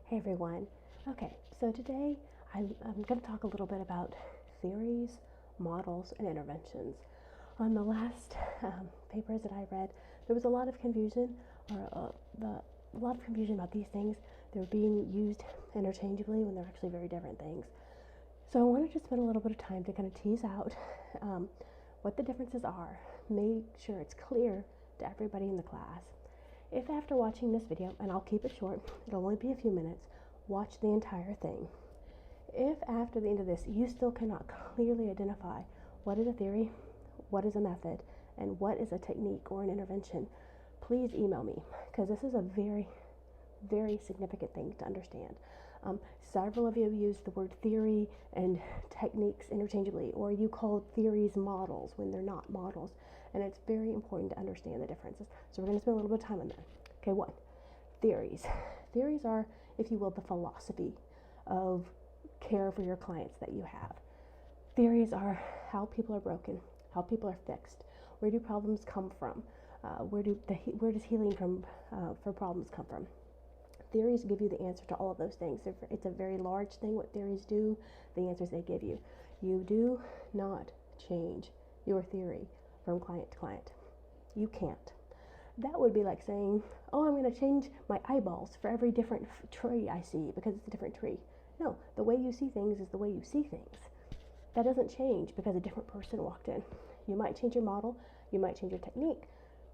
Hey everyone. Okay, so today I'm going to talk a little bit about theories, models, and interventions. On the last papers that I read, there was a lot of confusion, a lot of confusion about these things. They're being used interchangeably when they're actually very different things. So I wanted to spend a little bit of time to kind of tease out what the differences are, make sure it's clear to everybody in the class. If after watching this video, and I'll keep it short, it'll only be a few minutes, watch the entire thing. If after the end of this you still cannot clearly identify what is a theory, what is a method, and what is a technique or an intervention, please email me, because this is a very, very significant thing to understand. Several of you have used the word theory and techniques interchangeably, or you call theories models when they're not models, and it's very important to understand the differences. So we're going to spend a little bit of time on that. Okay, one, theories. Theories are, if you will, the philosophy of care for your clients that you have. Theories are how people are broken, how people are fixed, where do problems come from, where does healing for problems come from. Theories give you the answer to all of those things. It's a very large thing what theories do, the answers they give you. You do not change your theory from client to client. You can't. That would be like saying, oh, I'm going to change my eyeballs for every different tree I see because it's a different tree. No, the way you see things is the way you see things. That doesn't change because a different person walked in. You might change your model, you might change your technique,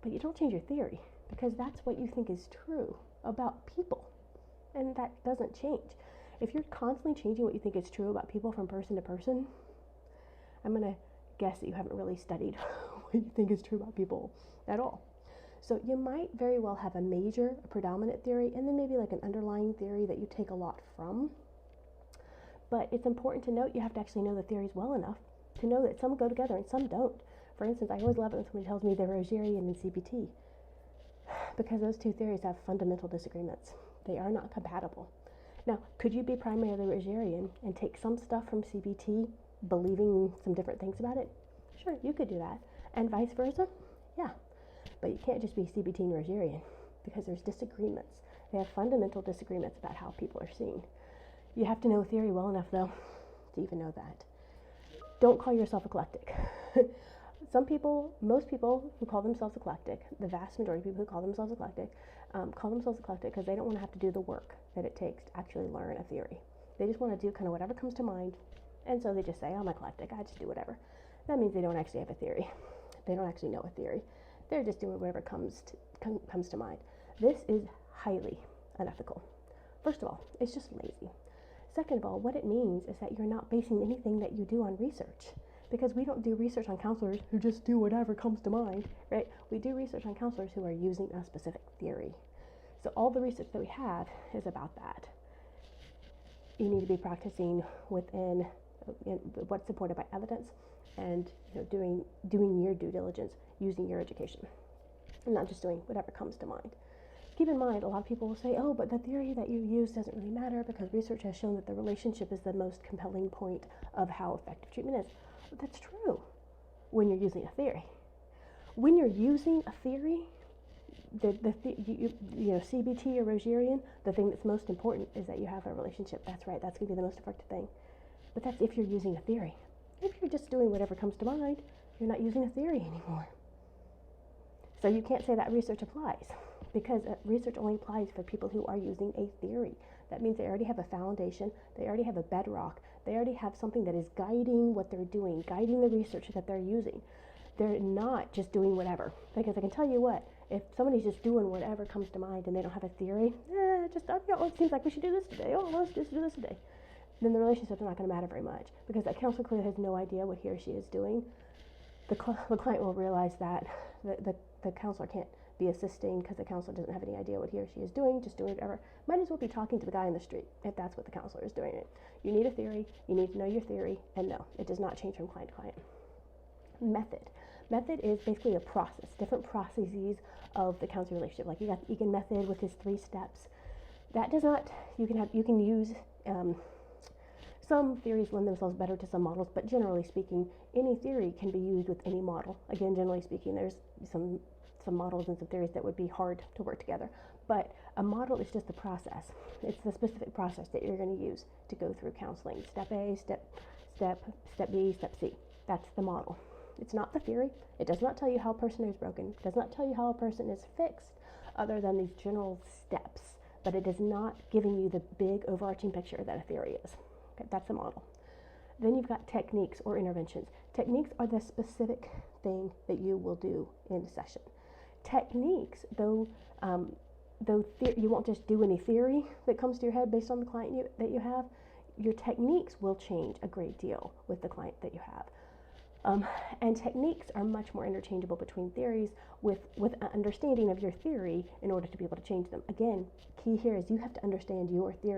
but you don't change your theory because that's what you think is true about people, and that doesn't change. If you're constantly changing what you think is true about people from person to person, I'm going to guess that you haven't really studied what you think is true about people at all. So you might very well have a predominant theory, and then maybe like an underlying theory that you take a lot from. But it's important to note you have to actually know the theories well enough to know that some go together and some don't. For instance, I always love it when somebody tells me they're Rogerian and CBT, because those two theories have fundamental disagreements. They are not compatible. Now, could you be primarily Rogerian and take some stuff from CBT, believing some different things about it? Sure, you could do that. And vice versa? Yeah. But you can't just be CBT and Rogerian, because there's disagreements. They have fundamental disagreements about how people are seen. You have to know theory well enough, though, to even know that. Don't call yourself eclectic. Most people who call themselves eclectic, the vast majority of people who call themselves eclectic because they don't want to have to do the work that it takes to actually learn a theory. They just want to do kind of whatever comes to mind, and so they just say, I'm eclectic, I just do whatever. That means they don't actually have a theory. They don't actually know a theory. They're just doing whatever comes to mind. This is highly unethical. First of all, it's just lazy. Second of all, what it means is that you're not basing anything that you do on research, because we don't do research on counselors who just do whatever comes to mind, right? We do research on counselors who are using a specific theory. So all the research that we have is about that. You need to be practicing within what's supported by evidence, and doing your due diligence, using your education, and not just doing whatever comes to mind. Keep in mind, a lot of people will say, oh, but the theory that you use doesn't really matter because research has shown that the relationship is the most compelling point of how effective treatment is. But that's true when you're using a theory. When you're using a theory, CBT or Rogerian, the thing that's most important is that you have a relationship. That's right, that's going to be the most effective thing. But that's if you're using a theory. If you're just doing whatever comes to mind, you're not using a theory anymore. So you can't say that research applies, because research only applies for people who are using a theory. That means they already have a foundation, they already have a bedrock, they already have something that is guiding what they're doing, guiding the research that they're using. They're not just doing whatever. Because I can tell you what, if somebody's just doing whatever comes to mind and they don't have a theory, it seems like we should do this today, let's just do this today, then the relationship's not going to matter very much, because that counselor clearly has no idea what he or she is doing. The client will realize that the counselor can't be assisting because the counselor doesn't have any idea what he or she is doing, just doing whatever. Might as well be talking to the guy in the street if that's what the counselor is doing it. You need a theory, you need to know your theory, and no, it does not change from client to client. Method is basically a process, different processes of the counseling relationship. Like you got the Egan method with his 3 steps. That does not, you can use, some theories lend themselves better to some models, but generally speaking, any theory can be used with any model. Again, generally speaking, there's some some models and some theories that would be hard to work together. But a model is just the process. It's the specific process that you're going to use to go through counseling. Step A, step B, step C. That's the model. It's not the theory. It does not tell you how a person is broken. It does not tell you how a person is fixed, other than these general steps. But it is not giving you the big overarching picture that a theory is. Okay, that's a model. Then you've got techniques or interventions. Techniques are the specific thing that you will do in a session. Techniques, though you won't just do any theory that comes to your head based on the client that you have, your techniques will change a great deal with the client that you have. And techniques are much more interchangeable between theories with an understanding of your theory in order to be able to change them. Again, key here is you have to understand your theory.